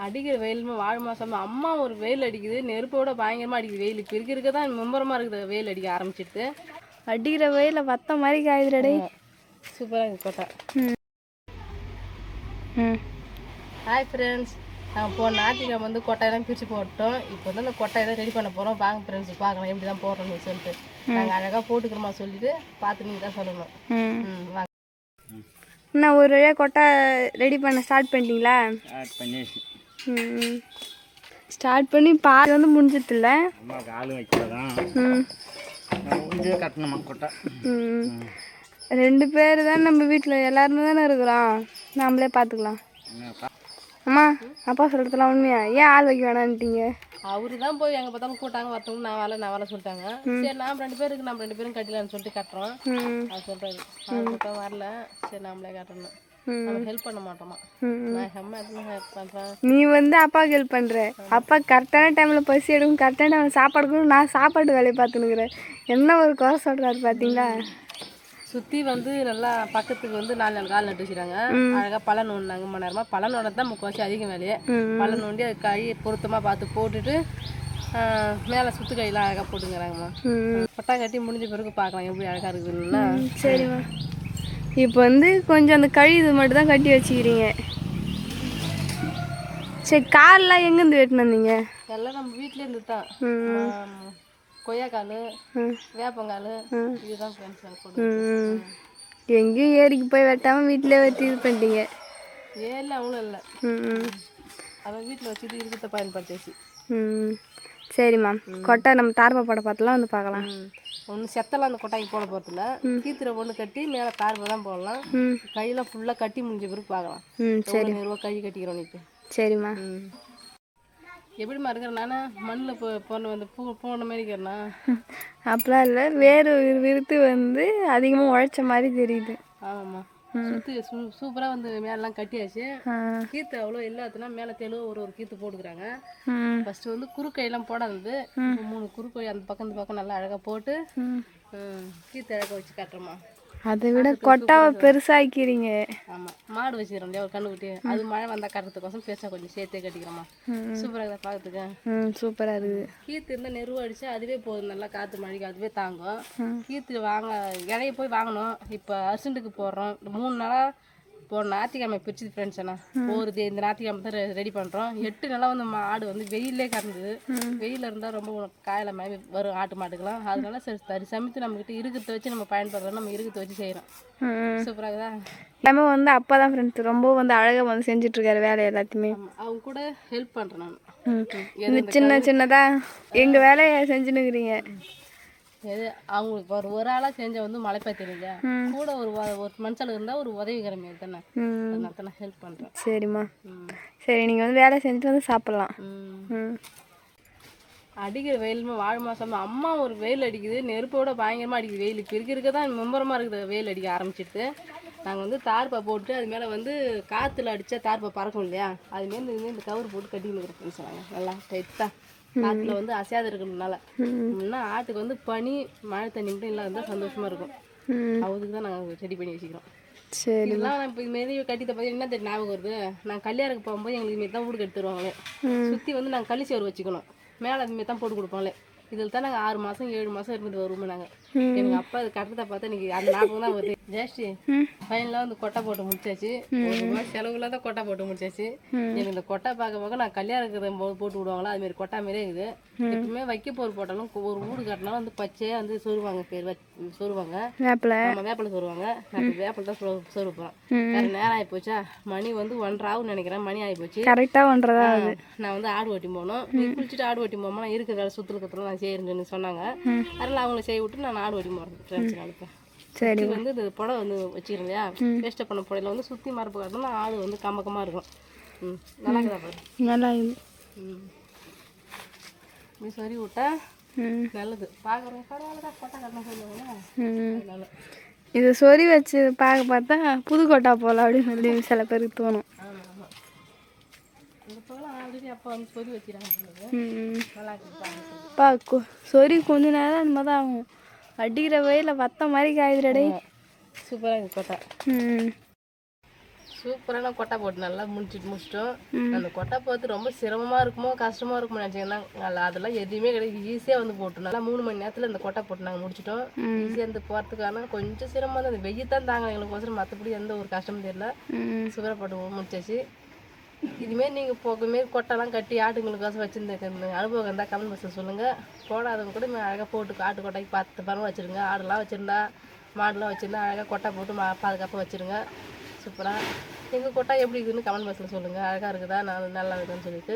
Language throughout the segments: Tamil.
அடிக்கிற வெயிலுமே வாழை மாதம் அம்மா ஒரு வெயில் அடிக்குது, நெருப்போட பயங்கரமாக அடிக்குது வெயில். இப்போ இருக்க தான் மும்பரமாக இருக்குது, வெயில் அடிக்க ஆரம்பிச்சிடுது. அடிக்கிற வெயிலில் வத்த மாதிரி காயுதுடே. சூப்பராக இருக்குது கொட்டை. ஹாய் ஃப்ரெண்ட்ஸ், நாங்கள் போன ஞாயிற்றுக்கிழமை வந்து கொட்டையெல்லாம் பிரித்து போட்டோம். இப்போ வந்து அந்த கொட்டையெல்லாம் ரெடி பண்ண போகிறோம். வாங்க ஃப்ரெண்ட்ஸ் பார்க்கலாம் எப்படி தான் போடுறோம்னு சொல்லிட்டு. நாங்கள் அழகாக போட்டுக்கிறோமா சொல்லிட்டு பார்த்து நீங்கள் தான் சொல்லணும். வாங்க. நான் ஒரு வழியாக கொட்டை ரெடி பண்ண ஸ்டார்ட் பண்ணிட்டீங்களா? ஸ்டார்ட் பண்ணி பாதி வந்து முடிஞ்சதில்ல. ரெண்டு பேர் தான் நம்ம வீட்டில் எல்லாருமே தானே இருக்கிறோம், நாமளே பார்த்துக்கலாம். அம்மா அப்பா சொல்கிறதுலாம் உண்மையா? ஏன் ஆள் வைக்க வேணான்ட்டீங்க? அவரு தான் போய் எங்கே பார்த்தாலும் கூட்டாங்க வரத்தவங்க நான் வேலை சொல்லிட்டாங்க. சரி நாம் 2 பேருக்கு நம்ம 2 பேரும் கட்டலான்னு சொல்லிட்டு கட்டுறோம். அது சொல்கிறாரு அவர்கிட்ட வரல, சரி நாமளே கட்டணும். நம்ம ஹெல்ப் பண்ண மாட்டோமா? நான் ஹெல்ப் பண்ணுறேன். நீ வந்து அப்பாவுக்கு ஹெல்ப் பண்ணுற. அப்பா கரெக்டான டைமில் பசி எடுக்கும், கரெக்டான டைமில் சாப்பாடு கொடுக்கும். நான் சாப்பாட்டு வேலையை பார்த்துனுக்குறேன். என்ன ஒரு குறை சொல்கிறாரு பார்த்தீங்களா? சுற்றி வந்து நல்லா பக்கத்துக்கு வந்து 4 கால் நட்டு வச்சுக்கிறாங்க. அழகாக பழம் நோண்டினாங்க. மணி நேரமாக பழம் நோண்ட தான் முக்கால்வாசி அதிகம் வேலையே. பழம் நோண்டி அது கழி பொருத்தமாக பார்த்து போட்டுட்டு மேலே சுற்று கையெல்லாம் அழகாக போட்டுங்கிறாங்கம்மா. கொட்டா கட்டி முடிஞ்ச பிறகு பார்க்கலாம் எப்படி அழகாக இருக்குதுன்னா. சரிம்மா. இப்போ வந்து கொஞ்சம் அந்த கழி இது மட்டும் தான் கட்டி வச்சுக்கிறீங்க. சரி, கால்லாம் எங்கேருந்து வெட்டினு வந்தீங்க? எல்லாம் நம்ம வீட்டிலேருந்து தான். கொய்யாக்கால், வேப்பங்கால், இதுதான் ஃப்ரெண்ட்ஸ். எங்கேயும் ஏரிக்கு போய் வெட்டாமல் வீட்டிலே வெட்டி இது பண்ணிட்டீங்க. ஏரியில் அவ்வளோ இல்லை, அதான் வீட்டில் வச்சுட்டு இருக்கிறத பயன்படுத்திச்சு. சரிம்மா, கொட்டை நம்ம தார்பா போட பார்த்துலாம் வந்து பார்க்கலாம். ஒன்று செத்தலாம் அந்த கொட்டாய்க்கு போட போகிறதில்ல, கீத்துரை ஒன்று கட்டி மேலே தார்பா தான் போடலாம். கையெல்லாம் ஃபுல்லாக கட்டி முடிஞ்ச பிறகு பார்க்கலாம். சரி, ரூபா கை கட்டிக்கிறோம் நீட்டு. சரிம்மா. எப்படிமா இருக்கிறேன் நான் மண்ணில் போன வந்து போன மாதிரி இருக்கிறேன்னா? அப்படிலாம் இல்லை, வேறு விருத்து வந்து அதிகமாக உழைச்ச மாதிரி தெரியுது. ஆமாம்மா, சுற்றி சூப்பராக வந்து மேலெலாம் கட்டியாச்சு. கீத்து அவ்வளோ இல்லாதுன்னா மேலே தெளிவாக ஒரு கீத்து போட்டுக்கிறாங்க. ஃபஸ்ட்டு வந்து குறுக்கையெல்லாம் போடாது, 3 குறுக்கை அந்த பக்கம் நல்லா அழகாக போட்டு கீத்து அழகாக வச்சு காட்டுறோமா. அதை விட கொட்டாவை பெருசாக்கிறீங்க. ஆமாம், மாடு வச்சுக்கிறோம் இல்லையா ஒரு கண்ணுக்குட்டி, அது மழை வந்தால் கட்டுறதுக்கோசம் பெருசாக கொஞ்சம் சேர்த்தே கட்டிக்கிறோமா. சூப்பராக இருக்குது பார்க்கறதுக்கு. சூப்பராக இருக்குது. கீத்து இருந்தால் நெருவு அடிச்சு அதுவே போதும், நல்லா காற்று மழைக்கு அதுவே தாங்கும். கீத்து இலைய போய் வாங்கணும். இப்போ அர்ஜென்ட்டுக்கு போடுறோம். 3 நாளாக போன ஞாயிற்றுக்கிழமை பிரிச்சுது ஃப்ரெண்ட்ஸ். ஆனால் இந்த ஞாயிற்றுக்கிழமை தான் ரெடி பண்ணுறோம். 8 நாளாக வந்து மாடு வந்து வெயிலே கறந்தது. வெயிலில் இருந்தால் ரொம்ப காயில் மாதிரி வரும் ஆட்டு மாட்டுக்கெல்லாம். அதனால சரி சமைத்து நம்மக்கிட்ட இருக்கிறத வச்சு நம்ம பயன்படுறோம், நம்ம இருக்கிறத வச்சு செய்கிறோம். சூப்பராகுதா? எல்லாமே வந்து அப்பா தான் ஃப்ரெண்ட்ஸ் ரொம்ப வந்து அழகாக வந்து செஞ்சிட்ருக்காரு வேலை எல்லாத்தையுமே. அவங்க கூட ஹெல்ப் பண்ணுறேன் நான். சின்னதாக எங்கள் வேலையை செஞ்சுன்னுக்குறீங்க. எது அவங்களுக்கு ஒரு ஆளாக செஞ்ச வந்து மழைப்பா தெரியுங்க, கூட ஒரு மனுஷால் இருந்தால் ஒரு உதவிக்கிற மாரி தானே, அதனால தான் நான் ஹெல்ப் பண்ணுறேன். சரிம்மா. சரி, நீங்கள் வந்து வேலை செஞ்சுட்டு வந்து சாப்பிட்லாம். அடிக்கிற வெயிலுமே வாழை மாதம் அம்மா ஒரு வெயில் அடிக்குது, நெருப்போட பயங்கரமாக அடிக்குது வெயில். இப்போ இருக்க தான் மும்பரமாக இருக்குது, வெயில் அடிக்க ஆரம்பிச்சிடுது. நாங்கள் வந்து தார்பா போட்டு அது மேலே வந்து காற்றுல அடித்தா தார்பா பறக்கும் இல்லையா, அதுமாரி இந்த கவர் போட்டு கட்டின்னு இருக்கிறேன்னு சொன்னாங்க. நல்லா டைட்டாக காற்றுல வந்து அசையாது இருக்கிறதுனால. முன்னா ஆட்டுக்கு வந்து பனி மழை தண்ணி மட்டும் இல்லாத சந்தோஷமாக இருக்கும். அதுக்கு தான் நாங்கள் ரெடி பண்ணி வச்சுக்கிறோம். சரி, இதெல்லாம் நான் இப்போ இதுமாரி கட்டித்த பற்றி என்ன தெரியும் ஞாபகம் வருது, நாங்கள் கல்யாணத்துக்கு போகும்போது எங்களுக்கு இதுமாரி தான் வீடு கட்டி தருவாங்களே. சுற்றி வந்து நாங்கள் களிச்சோறு வச்சுக்கணும், மேலே அதுமாரி தான் போட்டு கொடுப்பாங்களே. இதில் தான் நாங்கள் 6 மாதம் 7 மாதம் இருந்துட்டு வருவோம் நாங்கள். எங்கள் அப்பா அது கட்டத்தை பார்த்தா எனக்கு அந்த ஞாபகம் தான் வருது. ஜாஸ்தி பையன்லாம் வந்து கொட்டை போட்டு முடிச்சாச்சு, ஒரு ரூபாய் செலவுல தான் கொட்டை போட்டு முடிச்சாச்சு. எனக்கு இந்த கொட்டை பார்க்க நான் கல்யாணம் இருக்கிற போட்டு விடுவாங்களா அதுமாரி கொட்டா மாரியே இருக்குது. எப்பவுமே வைக்க போர் போட்டாலும் ஒரு வீடு கட்டினாலும் வந்து பச்சையாக வந்து சொருவாங்க, சொருவாங்க வேப்பிலை சொருவாங்க. நான் வேப்பிலை தான் சொருவ போகிறேன். வேறு நேரம் ஆகி போச்சா, மணி வந்து 1:30 ஆகும்னு நினைக்கிறேன். மணி ஆகி போச்சு கரெக்டாக 1:30. நான் வந்து ஆடு ஓட்டி போகணும். குளிச்சுட்டு ஆடு ஓட்டி போமா இருக்கிற வேலை சுற்றுலக்கத்தில் நான் செய்யறேன்னு சொன்னாங்க. அதனால் அவங்கள செய்ய விட்டு நான் ஆடு ஓட்டி போகிறேன் ஃப்ரெண்ட்ஸ். நாளைக்கு சரி வந்து இந்த புடவை வந்து வச்சுக்கிறேன் இல்லையா, வேஸ்ட்டை பண்ண புடவையில் வந்து சுற்றி மரப்பு காட்டினா ஆடு வந்து கம்மக்கமாக இருக்கும். நல்லா இருக்குதா பாரு, நல்லா இருக்குது. இப்படி சரி விட்டா நல்லது பார்க்குறோம். பரவாயில்லடா கொட்டை கட்டணும் சொல்லுவாங்க. இது சொறி வச்சு பார்த்தா புது கொட்டா போகல அப்படின்னு சொல்லி சில பேருக்கு தோணும். ஆமாம் ஆமாம், இந்த போகலாம் ஆல்ரெடி அப்போ வந்து சொறி வச்சுக்கிறாங்க. நல்லா இருக்குப்பா, சொறி கொஞ்ச நேரம் அந்த மாதிரி தான் ஆகும். அடிக்கிற வெயில வத்த மாதிரி காயுதுடே. சூப்பராக இருக்குது கொட்டை. சூப்பரான கொட்டை போட்டு நல்லா முடிச்சிட்டோம். அந்த கொட்டை போட்டு ரொம்ப சிரமமாக இருக்குமோ கஷ்டமாக இருக்குமோ நினச்சிங்கன்னா அதெல்லாம் எதுவுமே கிடையாது. ஈஸியாக வந்து போட்டோம். நல்லா 3 மணி நேரத்தில் இந்த கொட்டை போட்டு நாங்கள் முடிச்சிட்டோம். ஈஸியாக வந்து போகிறதுக்கான கொஞ்சம் சிரமம் தான். அந்த வெயில் தான் தாங்க எங்களுக்கோசரம், மற்றபடி எந்த ஒரு கஷ்டமும் தெரியல. சூப்பராக போட்டு முடிச்சாச்சு. இதுமாரி நீங்கள் போகுமாரி கொட்டைலாம் கட்டி ஆட்டுங்களுக்கோசம் வச்சுருந்த அனுபவம் இருந்தால் கமெண்ட் பாக்ஸில் சொல்லுங்கள். போடாதவங்க கூட அழகாக போட்டு ஆட்டு கொட்டைக்கு பார்த்து பரவாயில்ல வச்சுருங்க. ஆடுலாம் வச்சுருந்தா மாடுலாம் வச்சுருந்தா அழகாக கொட்டை போட்டு பாதுகாப்பாக வச்சுருங்க. சூப்பராக எங்கள் கொட்டை எப்படி இருக்குதுன்னு கமெண்ட் பாக்ஸில் சொல்லுங்கள். அழகாக இருக்குதா நல்லா இருக்குதுன்னு சொல்லிட்டு.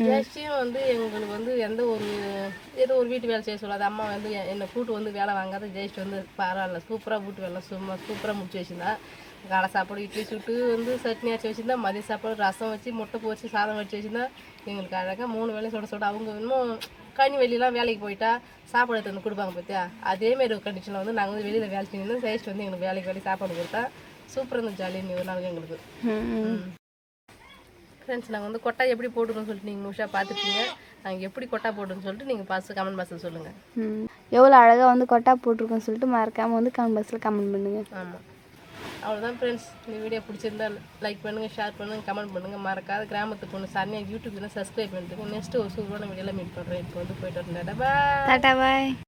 ஜெயஸ்டியும் வந்து எங்களுக்கு வந்து எந்த ஒரு ஏதோ ஒரு வீட்டு வேலை செய்ய சொல்லாது. அம்மா வந்து என்னை கூட்டு வந்து வேலை வாங்காத. ஜெயஸ்டி வந்து பரவாயில்ல சூப்பராக வீட்டு வேலை சூப்பராக முடிச்சு வச்சுருந்தா. காலை சாப்பாடு இட்லி சுட்டு வந்து சட்னி அரைச்சி வச்சுருந்தா. மதிய சாப்பாடு ரசம் வச்சு முட்டை போச்சு சாதம் வச்சு வச்சுருந்தா. எங்களுக்கு அழகாக 3 வேலையும் சுட அவங்க இன்னும் கனி வெளியெலாம் வேலைக்கு போயிட்டா சாப்பாடு எடுத்து வந்து கொடுப்பாங்க பார்த்தியா. அதேமாரி ஒரு கண்டிஷனில் வந்து நாங்கள் வந்து வெளியில் வேலை செஞ்சிருந்தோம். ஜெயஸ்டி வந்து எங்களுக்கு வேலைக்கு சாப்பாடு கொடுத்தா. சூப்பராக இருந்தது ஜாலியாக ஒரு நாளைக்கு எங்களுக்கு. ஃப்ரெண்ட்ஸ் நாங்கள் வந்து கொட்டை எப்படி போட்டுருக்கோன்னு சொல்லிட்டு நீங்கள் முழுசாக பார்த்துருக்கீங்க. நாங்கள் எப்படி கொட்டை போட்டுன்னு சொல்லிட்டு நீங்கள் பார்த்து கமெண்ட் பாக்ஸில் சொல்லுங்கள். எவ்வளோ அழகாக வந்து கொட்டா போட்டிருக்கோன்னு சொல்லிட்டு மறக்காமல் வந்து கமெண்ட் பாக்ஸில் கமெண்ட் பண்ணுங்கள். ஆமாம், அவ்வளோதான் ஃப்ரெண்ட்ஸ். இந்த வீடியோ பிடிச்சிருந்தா லைக் பண்ணுங்கள், ஷேர் பண்ணுங்கள், கமெண்ட் பண்ணுங்கள். மறக்காத கிராமத்து பொண்ணு சரண்யா யூடியூப்ல சப்ஸ்கிரைப் பண்ணிட்டு நெக்ஸ்ட்டு ஒரு சூப்பரான வீடியோவில் மீட் பண்ணுறேன். இப்போ வந்து போயிட்டு வரேன். பாய். டாடா பாய்.